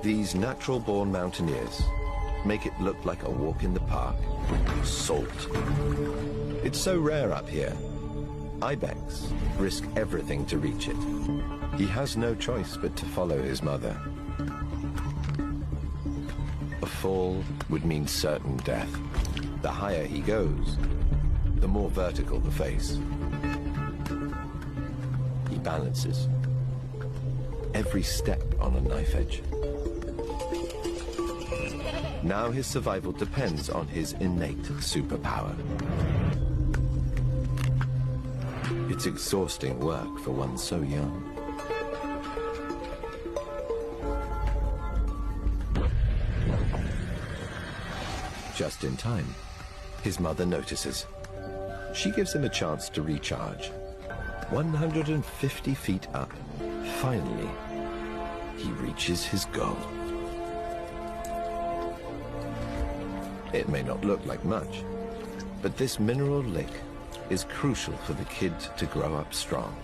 These natural-born mountaineers make it look like a walk in the park. Salt. It's so rare up here. Ibex risk everything to reach it. He has no choice but to follow his mother. A fall would mean certain death. The higher he goes, the more vertical the face. He balances. Every step on a knife edge. Now his survival depends on his innate superpower. It's exhausting work for one so young. Just in time, his mother notices. She gives him a chance to recharge. 150 feet up, finally, he reaches his goal. It may not look like much, but this mineral lick is crucial for the kid to grow up strong.